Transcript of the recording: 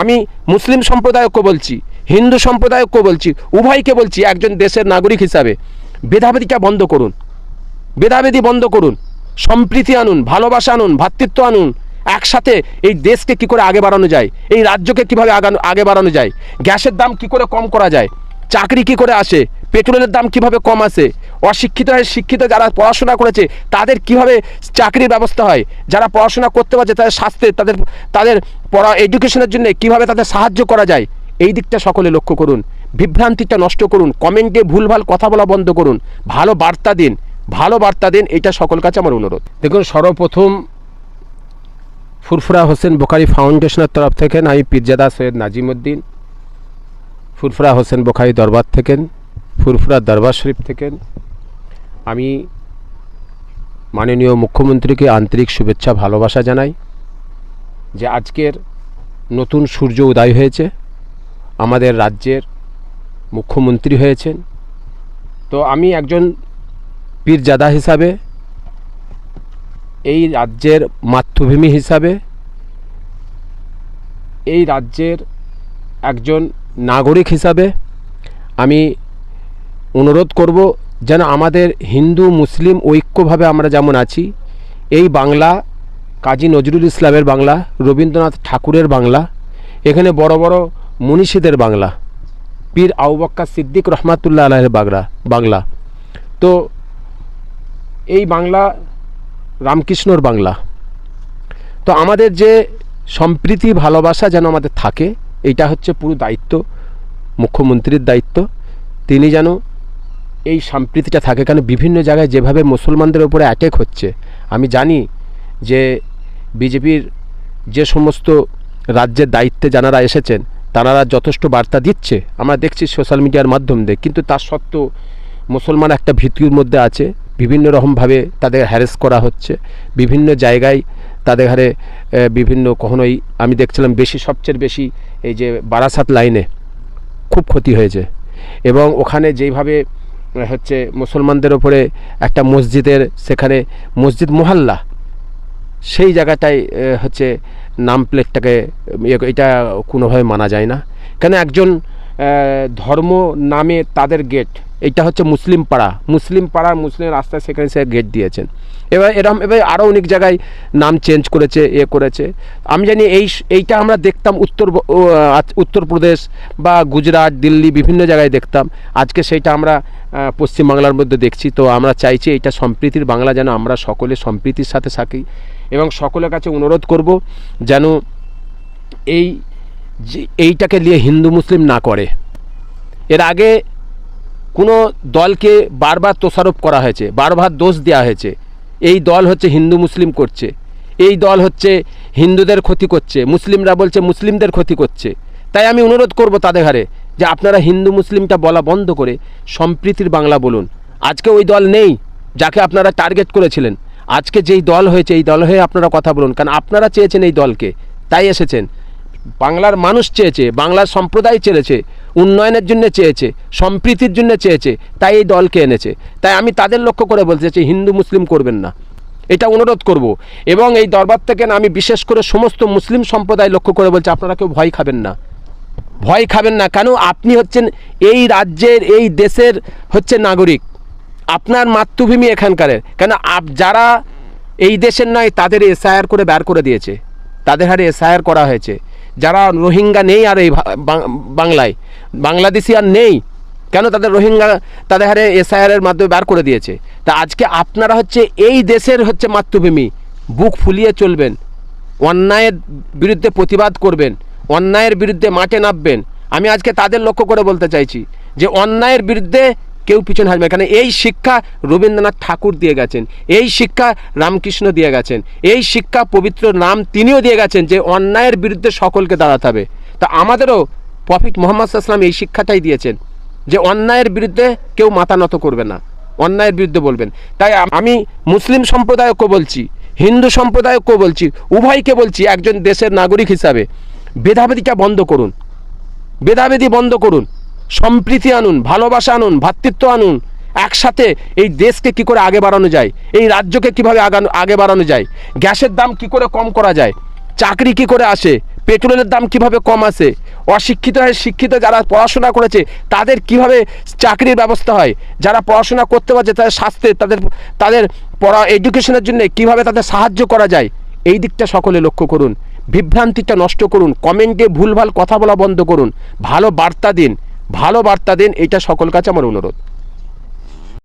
আমি মুসলিম সম্প্রদায়কে বলছি, হিন্দু সম্প্রদায়কে বলছি, উভয়কে বলছি একজন দেশের নাগরিক হিসাবে ভেদাভেদিটা বন্ধ করুন, ভেদাভেদি বন্ধ করুন, সম্প্রীতি আনুন, ভালোবাসা আনুন, ভ্রাতৃত্ব আনুন। একসাথে এই দেশকে কি করে আগে বাড়ানো যায়, এই রাজ্যকে কীভাবে আগে বাড়ানো যায়, গ্যাসের দাম কি করে কম করা যায়, চাকরি কি করে আসে, পেট্রোলের দাম কিভাবে কম আসে, অশিক্ষিত হয়ে শিক্ষিত যারা পড়াশোনা করেছে তাদের কিভাবে চাকরির ব্যবস্থা হয়, যারা পড়াশোনা করতে পারছে তাদের স্বাস্থ্যে তাদের পড়া এডুকেশনের জন্য কিভাবে তাদের সাহায্য করা যায়, এই দিকটা সকলে লক্ষ্য করুন। বিভ্রান্তিটা নষ্ট করুন, কমেন্টে ভুলভাল কথা বলা বন্ধ করুন, ভালো বার্তা দিন, ভালো বার্তা দিন, এটা সকল কাছে আমার অনুরোধ। দেখুন, সর্বপ্রথম ফুরফুরা হোসেন বোখারি ফাউন্ডেশনের তরফ থেকে আমি পীরজাদা সৈয়দ নাজিমউদ্দিন ফুরফুরা হোসেন বোখারি দরবার থেকে, ফুরফুরা দরবার শরীফ থেকে আমি মাননীয় মুখ্যমন্ত্রীকে আন্তরিক শুভেচ্ছা ভালোবাসা জানাই যে আজকের নতুন সূর্য উদয় হয়েছে, আমাদের রাজ্যের মুখ্যমন্ত্রী হয়েছেন। তো আমি একজন পীরজাদা হিসাবে, এই রাজ্যের মাতৃভূমি হিসাবে, এই রাজ্যের একজন নাগরিক হিসাবে আমি অনুরোধ করব যেন আমাদের হিন্দু মুসলিম ঐক্যভাবে আমরা যেমন আছি, এই বাংলা কাজী নজরুল ইসলামের বাংলা, রবীন্দ্রনাথ ঠাকুরের বাংলা, এখানে বড় বড় মনীষীদের বাংলা, পীর আবু বক্কর সিদ্দিক রহমাতুল্লাহ আলাইহির বাংলা। তো এই বাংলা রামকৃষ্ণর বাংলা। তো আমাদের যে সম্প্রীতি ভালোবাসা যেন আমাদের থাকে, এইটা হচ্ছে পুরো দায়িত্ব, মুখ্যমন্ত্রীর দায়িত্ব। তিনি যেন এই সম্প্রীতিটা থাকে, কারণ বিভিন্ন জায়গায় যেভাবে মুসলমানদের উপরে অ্যাটাক হচ্ছে, আমি জানি যে বিজেপির যে সমস্ত রাজ্যের দায়িত্বে যারা এসেছেন তারা যথেষ্ট বার্তা দিচ্ছে, আমরা দেখছি সোশ্যাল মিডিয়ার মাধ্যম দিয়ে, কিন্তু তার সত্ত্বেও মুসলমান একটা ভীতির মধ্যে আছে, বিভিন্ন রকমভাবে তাদের হ্যারেস করা হচ্ছে, বিভিন্ন জায়গায় তাদের হারে বিভিন্ন, কখনোই আমি দেখছিলাম সবচেয়ে বেশি এই যে বারাসাত লাইনে খুব ক্ষতি হয়েছে, এবং ওখানে যেইভাবে হচ্ছে মুসলমানদের ওপরে একটা মসজিদের, সেখানে মসজিদ মহল্লা, সেই জায়গাটায় হচ্ছে নাম প্লেটটাকে, এটা কোনোভাবে মানা যায় না। কেন একজন ধর্ম নামে তাদের গেট, এইটা হচ্ছে মুসলিম পাড়া, মুসলিম রাস্তায়, সেখানে সে গেট দিয়েছেন। এবার এবার আরও অনেক জায়গায় নাম চেঞ্জ করেছে, করেছে। আমি জানি এইটা আমরা দেখতাম উত্তরপ্রদেশ বা গুজরাট, দিল্লি, বিভিন্ন জায়গায় দেখতাম, আজকে সেইটা আমরা পশ্চিমবাংলার মধ্যে দেখছি। তো আমরা চাইছি এইটা সম্প্রীতির বাংলা, যেন আমরা সকলে সম্প্রীতির সাথে থাকি, এবং সকলের কাছে অনুরোধ করব যেন এইটাকে নিয়ে হিন্দু মুসলিম না করে। এর আগে কোনো দলকে বারবার দোষারোপ করা হয়েছে, বারবার দোষ দেওয়া হয়েছে, এই দল হচ্ছে হিন্দু মুসলিম করছে, এই দল হচ্ছে হিন্দুদের ক্ষতি করছে, মুসলিমরা বলছে মুসলিমদের ক্ষতি করছে। তাই আমি অনুরোধ করব তাদের হারে যে আপনারা হিন্দু মুসলিমটা বলা বন্ধ করে সম্প্রীতির বাংলা বলুন। আজকে ওই দল নেই যাকে আপনারা টার্গেট করেছিলেন, আজকে যেই দল হয়েছে এই দল হয়ে আপনারা কথা বলুন, কারণ আপনারা চেয়েছেন এই দলকে, তাই এসেছেন। বাংলার মানুষ চেয়েছে, বাংলার সম্প্রদায় চেয়েছে, উন্নয়নের জন্য চেয়েছে, সম্প্রীতির জন্য চেয়েছে, তাই এই দলকে এনেছে। তাই আমি তাদের লক্ষ্য করে বলতে চাইছি, হিন্দু মুসলিম করবেন না, এটা অনুরোধ করব। এবং এই দরবার থেকে আমি বিশেষ করে সমস্ত মুসলিম সম্প্রদায় লক্ষ্য করে বলছি, আপনারা কেউ ভয় খাবেন না, ভয় খাবেন না। কেন, আপনি হচ্ছেন এই রাজ্যের, এই দেশের হচ্ছে নাগরিক, আপনার মাতৃভূমি এখানকারের। কেন যারা এই দেশের নয় তাদের এসআইআর করে বের করে দিয়েছে, তাদের হারে এসআইআর করা হয়েছে। যারা রোহিঙ্গা নেই আর এই বাংলায়, বাংলাদেশি আর নেই, কেন তাদের রোহিঙ্গা তাদের হারে এসআইআরের মাধ্যমে বের করে দিয়েছে। তা আজকে আপনারা হচ্ছে এই দেশের হচ্ছে মাতৃভূমি, বুক ফুলিয়ে চলবেন, অন্যায়ের বিরুদ্ধে প্রতিবাদ করবেন, অন্যায়ের বিরুদ্ধে মাঠে নামবেন। আমি আজকে তাদের লক্ষ্য করে বলতে চাইছি যে অন্যায়ের বিরুদ্ধে কেউ পিছনে হাসবে। এখানে এই শিক্ষা রবীন্দ্রনাথ ঠাকুর দিয়ে গেছেন, এই শিক্ষা রামকৃষ্ণ দিয়ে গেছেন, এই শিক্ষা পবিত্র নাম তিনিও দিয়ে গেছেন যে অন্যায়ের বিরুদ্ধে সকলকে দাঁড়াতে হবে। তা আমাদেরও প্রফেট মুহাম্মদ সাল্লাল্লাহু আলাইহি ওয়াসাল্লাম এই শিক্ষাটাই দিয়েছেন যে অন্যায়ের বিরুদ্ধে কেউ মাথা নত করবে না, অন্যায়ের বিরুদ্ধে বলবেন। তাই আমি মুসলিম সম্প্রদায়কে বলছি, হিন্দু সম্প্রদায়কে বলছি, উভয়কে বলছি একজন দেশের নাগরিক হিসাবে ভেদাভেদিটা বন্ধ করুন, ভেদাভেদি বন্ধ করুন, সম্প্রীতি আনুন, ভালোবাসা আনুন, ভ্রাতৃত্ব আনুন। একসাথে এই দেশকে কি করে আগে বাড়ানো যায়, এই রাজ্যকে কিভাবে আগে বাড়ানো যায়, গ্যাসের দাম কি করে কম করা যায়, চাকরি কি করে আসে, পেট্রোলের দাম কিভাবে কম আছে, অশিক্ষিত হয়ে শিক্ষিত যারা পড়াশোনা করেছে তাদের কিভাবে চাকরির ব্যবস্থা হয়, যারা পড়াশোনা করতে পারছে তাদের স্বাস্থ্যে তাদের পড়া এডুকেশনের জন্য কিভাবে তাদের সাহায্য করা যায়, এই দিকটা সকলে লক্ষ্য করুন। বিভ্রান্তিটা নষ্ট করুন, কমেন্টে ভুলভাল কথা বলা বন্ধ করুন, ভালো বার্তা দিন, ভালো বার্তা দিন, এটা সকল কাছে আমার অনুরোধ।